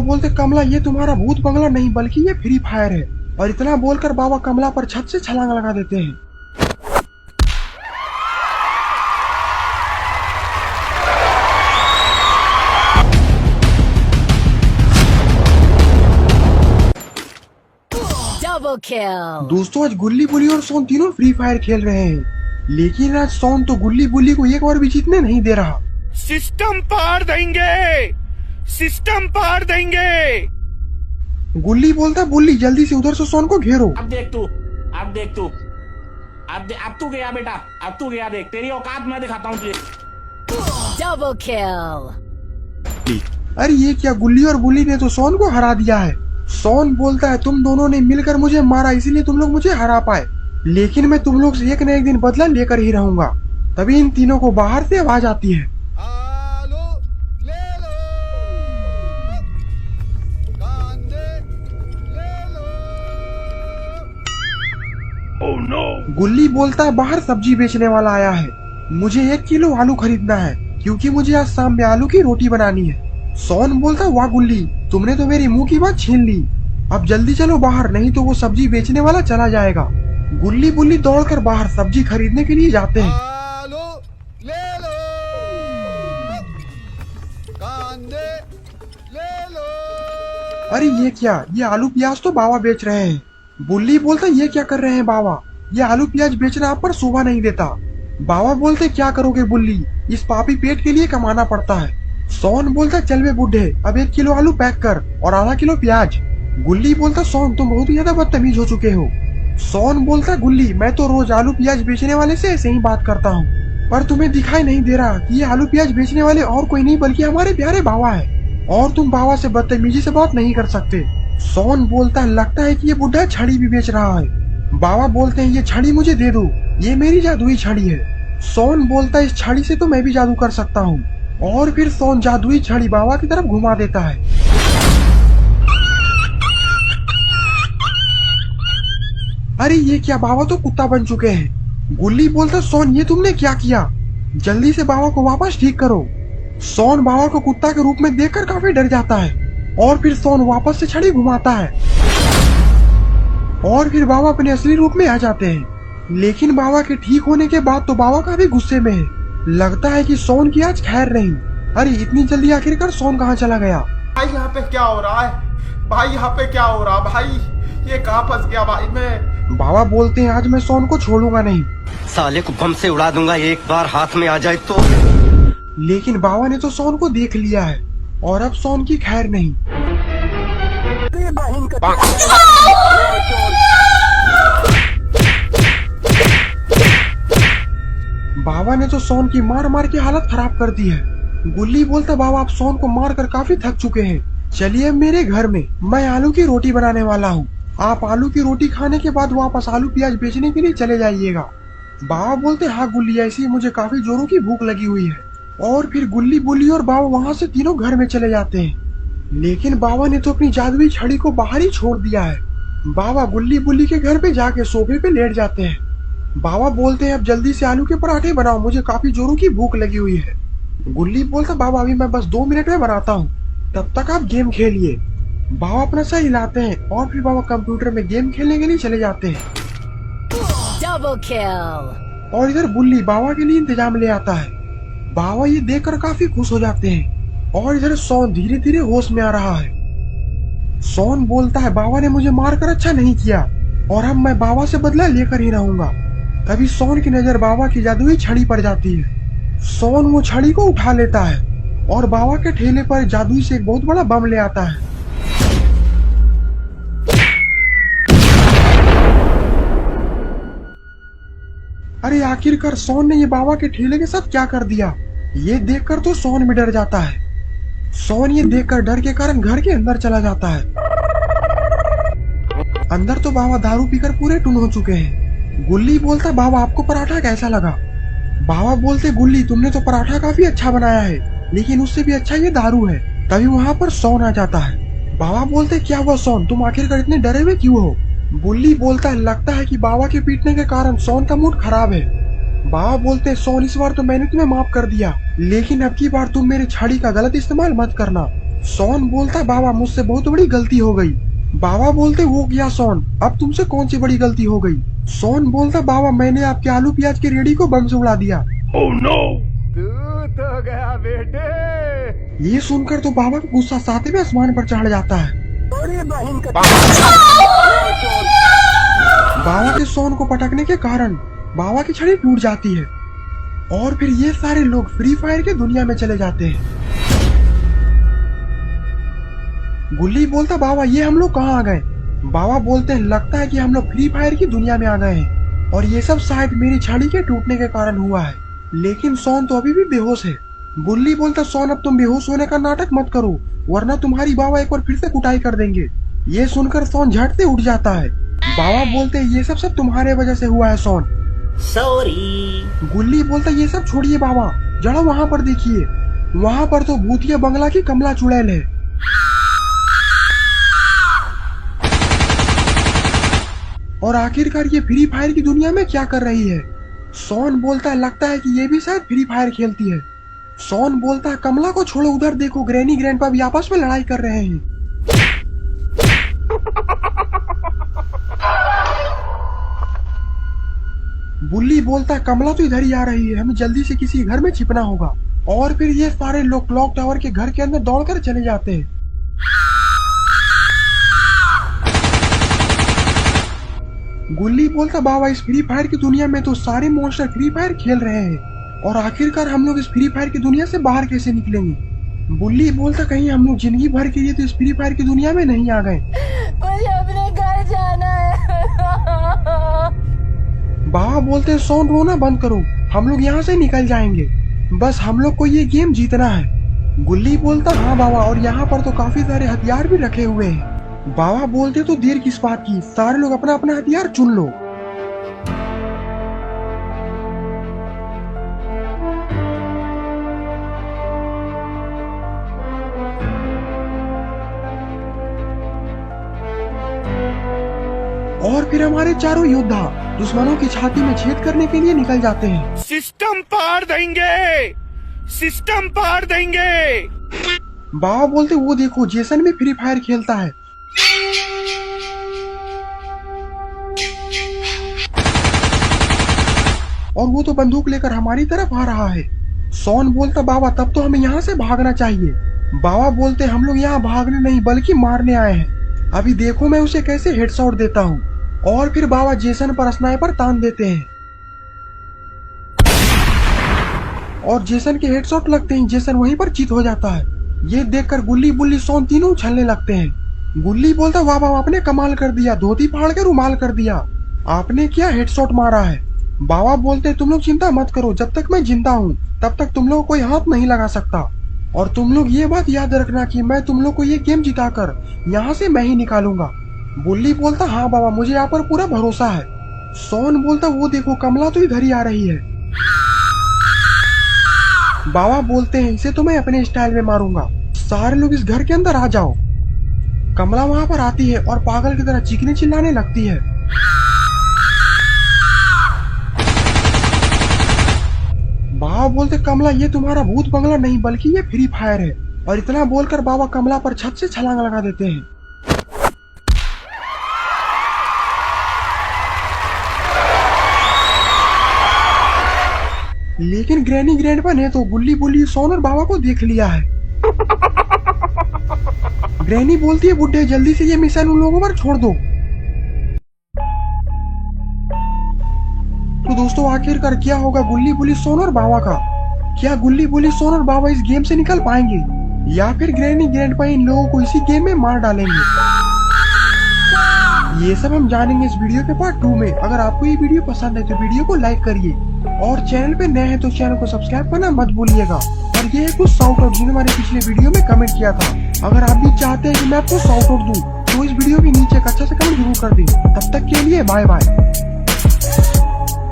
बोलते कमला ये तुम्हारा भूत बंगला नहीं बल्कि ये फ्री फायर है। और इतना बोलकर बाबा कमला पर छत से छलांग लगा देते हैं। दोस्तों आज गुल्ली बुली और सोन तीनों फ्री फायर खेल रहे हैं, लेकिन आज सोन तो गुल्ली बुली को एक बार भी जीतने नहीं दे रहा। सिस्टम पार देंगे, सिस्टम पार देंगे। गुल्ली बोलता बुल्ली जल्दी से उधर से सोन को घेरो। अब देख तू, अब देख तू, अब तू गया बेटा, अब तू गया, देख तेरी औकात मैं दिखाता हूँ तुझे। Double kill. अरे ये क्या, गुल्ली और बुल्ली ने तो सोन को हरा दिया है। सोन बोलता है तुम दोनों ने मिलकर मुझे मारा इसीलिए तुम लोग मुझे हरा पाए, लेकिन मैं तुम लोग से एक न एक दिन बदला लेकर ही रहूंगा। तभी इन तीनों को बाहर से आवाज आती है, Oh no! गुल्ली बोलता है बाहर सब्जी बेचने वाला आया है, मुझे 1 किलो आलू खरीदना है क्योंकि मुझे आज शाम में आलू की रोटी बनानी है। सोन बोलता है वाह गुल्ली तुमने तो मेरी मुंह की बात छीन ली, अब जल्दी चलो बाहर नहीं तो वो सब्जी बेचने वाला चला जाएगा। गुल्ली बुल्ली दौड़कर बाहर सब्जी खरीदने के लिए जाते हैं। आलू ले लो, कांदे ले लो। अरे ये क्या, ये आलू प्याज तो बाबा बेच रहे हैं। बुल्ली बोलता ये क्या कर रहे हैं बाबा, ये आलू प्याज बेचना आप पर शोभा नहीं देता। बाबा बोलते क्या करोगे बुल्ली, इस पापी पेट के लिए कमाना पड़ता है। सोन बोलता चल वे बुढ़े अब 1 किलो आलू पैक कर और आधा किलो प्याज। गुल्ली बोलता सोन तुम बहुत ज्यादा बदतमीज हो चुके हो। सोन बोलता गुल्ली मैं तो रोज आलू प्याज बेचने वाले से ऐसे ही बात करता हूँ, पर तुम्हें दिखाई नहीं दे रहा कि ये आलू प्याज बेचने वाले और कोई नहीं बल्कि हमारे प्यारे बाबा है, और तुम बाबा से बदतमीजी से बात नहीं कर सकते। सोन बोलता है लगता है कि ये बुढ़ा छड़ी भी बेच रहा है। बाबा बोलते हैं ये छड़ी मुझे दे दो, ये मेरी जादुई छड़ी है। सोन बोलता है इस छड़ी से तो मैं भी जादू कर सकता हूँ, और फिर सोन जादुई छड़ी बाबा की तरफ घुमा देता है। अरे ये क्या, बाबा तो कुत्ता बन चुके हैं। गुल्ली बोलता सोन ये तुमने क्या किया, जल्दी से बाबा को वापस ठीक करो। सोन बाबा को कुत्ता के रूप में देखकर काफी डर जाता है, और फिर सोन वापस से छड़ी घुमाता है, और फिर बाबा अपने असली रूप में आ जाते हैं। लेकिन बाबा के ठीक होने के बाद तो बाबा काफी गुस्से में है, लगता है कि सोन की आज खैर नहीं। अरे इतनी जल्दी आखिरकार सोन कहाँ चला गया। भाई यहाँ पे क्या हो रहा है, भाई यहाँ पे क्या हो रहा है, भाई ये कहाँ फंस गया भाई मैं। बाबा बोलते हैं आज मैं सोन को छोड़ूंगा नहीं, साले को बम से उड़ा दूंगा एक बार हाथ में आ जाए तो। लेकिन बाबा ने तो सोन को देख लिया है और अब सोन की खैर नहीं। बाबा ने तो सोन की मार मार के हालत खराब कर दी है। गुल्ली बोलता बाबा आप सोन को मार कर काफी थक चुके हैं, चलिए मेरे घर में, मैं आलू की रोटी बनाने वाला हूँ। आप आलू की रोटी खाने के बाद वापस आलू प्याज बेचने के लिए चले जाइएगा। बाबा बोलते हाँ गुल्ली ऐसी मुझे काफी जोरों की भूख लगी हुई है। और फिर गुल्ली बुल्ली और बाबा वहाँ से तीनों घर में चले जाते हैं, लेकिन बाबा ने तो अपनी जादुई छड़ी को बाहर ही छोड़ दिया है। बाबा गुल्ली बुल्ली के घर पे जाके सोफे पे लेट जाते हैं। बाबा बोलते हैं अब जल्दी से आलू के पराठे बनाओ, मुझे काफी जोरों की भूख लगी हुई है। गुल्ली बोलता बाबा अभी मैं बस 2 मिनट में बनाता हूँ, तब तक आप गेम खेलिए। बाबा अपना सर हिलाते हैं और फिर बाबा कंप्यूटर में गेम खेलने के लिए चले जाते हैं। Double kill. और इधर बुल्ली बाबा के लिए इंतजाम ले आता है। बाबा ये देखकर काफी खुश हो जाते हैं, और इधर सोन धीरे धीरे होश में आ रहा है। सोन बोलता है बाबा ने मुझे मारकर अच्छा नहीं किया, और अब मैं बाबा से बदला लेकर ही रहूंगा। तभी सोन की नजर बाबा की जादुई छड़ी पर जाती है। सोन वो छड़ी को उठा लेता है और बाबा के ठेले पर जादुई से एक बहुत बड़ा बम ले आता है। अरे आखिरकार सोन ने ये बाबा के ठेले के साथ क्या कर दिया, ये देखकर तो सोन भी डर जाता है। सोन ये देखकर डर के कारण घर के अंदर चला जाता है। अंदर तो बाबा दारू पीकर पूरे टुन हो चुके हैं। गुल्ली बोलता बाबा आपको पराठा कैसा लगा। बाबा बोलते गुल्ली तुमने तो पराठा काफी अच्छा बनाया है, लेकिन उससे भी अच्छा ये दारू है। तभी वहाँ पर सोन आ जाता है। बाबा बोलते क्या हुआ सोन, तुम आखिरकार इतने डरे हुए क्यों हो। बुल्ली बोलता है लगता है कि बाबा के पीटने के कारण सोन का मूड खराब है। बाबा बोलते सोन इस बार तो मैंने तुम्हें माफ कर दिया, लेकिन अब की बार तुम मेरी छड़ी का गलत इस्तेमाल मत करना। सोन बोलता बाबा मुझसे बहुत बड़ी गलती हो गई। बाबा बोलते वो क्या सोन, अब तुमसे कौन सी बड़ी गलती हो गई। सोन बोलता बाबा मैंने आपके आलू प्याज की रेडी को बम से उड़ा दिया। Oh no! तू तो गया बेटे। ये सुनकर तो बाबा का गुस्सा 7वें आसमान पर चढ़ जाता है। बाबा के सोन को पटकने के कारण बाबा की छड़ी टूट जाती है और फिर ये सारे लोग फ्री फायर की दुनिया में चले जाते हैं। गुल्ली बोलता बाबा ये हम लोग कहाँ आ गए। बाबा बोलते हैं लगता है कि हम लोग फ्री फायर की दुनिया में आ गए हैं और ये सब शायद मेरी छड़ी के टूटने के कारण हुआ है, लेकिन सोन तो अभी भी बेहोश है। गुल्ली बोलता सोन अब तुम बेहोश होने का नाटक मत करो वरना तुम्हारी बाबा एक बार फिर से कुटाई कर देंगे। ये सुनकर सोन झट से उठ जाता है। बाबा बोलते हैं ये सब तुम्हारे वजह से हुआ है सोन। सॉरी। गुल्ली बोलता ये सब छोड़िए बाबा, जरा वहाँ पर देखिए, वहाँ पर तो भूतिया बंगला की कमला चुड़ैल है। और आखिरकार ये फ्री फायर की दुनिया में क्या कर रही है। सोन बोलता है लगता है कि ये भी शायद फ्री फायर खेलती है। सोन बोलता है कमला को छोड़ो, उधर देखो ग्रैनी ग्रैंडपा भी आपस में लड़ाई कर रहे हैं। बुल्ली बोलता है कमला तो इधर ही आ रही है, हमें जल्दी से किसी घर में छिपना होगा। और फिर ये सारे लोग क्लॉक टावर के घर के अंदर दौड़कर चले जाते हैं। गुल्ली बोलता बाबा इस फ्री फायर की दुनिया में तो सारे मॉन्स्टर फ्री फायर खेल रहे हैं और आखिरकार हम लोग इस फ्री फायर की दुनिया से बाहर कैसे निकलेंगे। बुल्ली बोलता कहीं हम लोग जिंदगी भर के लिए तो इस फ्री फायर की दुनिया में नहीं आ गए। मुझे अपने घर जाना है। बाबा बोलते हैं सोन रोना बंद करो, हम लोग यहाँ से निकल जाएंगे, बस हम लोग को ये गेम जीतना है। गुल्ली बोलता हाँ बाबा, और यहाँ पर तो काफी सारे हथियार भी रखे हुए हैं। बाबा बोलते तो देर किस बात की, सारे लोग अपना अपना हथियार चुन लो। और फिर हमारे चारों योद्धा दुश्मनों की छाती में छेद करने के लिए निकल जाते हैं। सिस्टम पार देंगे, सिस्टम पार देंगे। बाबा बोलते वो देखो जेसन भी फ्री फायर खेलता है। और वो तो बंदूक लेकर हमारी तरफ आ रहा है। सोन बोलता बाबा तब तो हमें यहाँ से भागना चाहिए। बाबा बोलते हम लोग यहाँ भागने नहीं बल्कि मारने आए हैं, अभी देखो मैं उसे कैसे हेडशॉट देता हूँ। और फिर बाबा जेसन पर स्नाइपर तान देते हैं और जेसन के हेडशॉट लगते हैं, जेसन वहीं पर चित हो जाता है। ये देखकर गुल्ली बुल्ली सोन तीनों उछलने लगते हैं। गुल्ली बोलता वाह वाह आपने कमाल कर दिया, धोती फाड़ के रुमाल कर दिया, आपने क्या हेडशॉट मारा है। बाबा बोलते तुम लोग चिंता मत करो, जब तक मैं जिंदा हूँ तब तक तुम लोग कोई हाथ नहीं लगा सकता। और तुम लोग ये बात याद रखना कि मैं तुम लोग को ये गेम जिताकर यहाँ से मैं ही निकालूंगा। बुल्ली बोलता हाँ बाबा मुझे यहाँ पर पूरा भरोसा है। सोन बोलता वो देखो कमला तो इधर ही आ रही है। बाबा बोलते हैं इसे तो मैं अपने स्टाइल में मारूंगा, सारे लोग इस घर के अंदर आ जाओ। कमला वहां पर आती है और पागल की तरह चीखने चिल्लाने लगती है। बाबा बोलते कमला ये तुम्हारा भूत बंगला नहीं बल्कि ये फ्री फायर है। और इतना बोलकर बाबा कमला पर छत से छलांग लगा देते हैं। लेकिन ग्रैनी ग्रैंडपा ने तो गुल्ली बुल्ली सोन और बाबा को देख लिया है। ग्रैनी बोलती है बुड्ढे जल्दी से ये मिशन उन लोगों पर छोड़ दो। तो दोस्तों आखिरकार क्या होगा गुल्ली बुल्ली सोन और बाबा का। क्या गुल्ली बुल्ली सोन और बाबा इस गेम से निकल पाएंगे या फिर ग्रैनी ग्रैंडपा इन लोगों को इसी गेम में मार डालेंगे। ये सब हम जानेंगे इस वीडियो के पार्ट 2 में। अगर आपको ये वीडियो पसंद है तो वीडियो को लाइक करिए और चैनल पे नए हैं तो चैनल को सब्सक्राइब करना मत भूलिएगा। और ये है कुछ शाउट आउट जिन्होंने हमारे पिछले वीडियो में कमेंट किया था। अगर आप भी चाहते हैं कि मैं आपको शाउट आउट दूं तो इस वीडियो के नीचे एक अच्छा सा कमेंट जरूर कर दें। तब तक के लिए बाय बाय।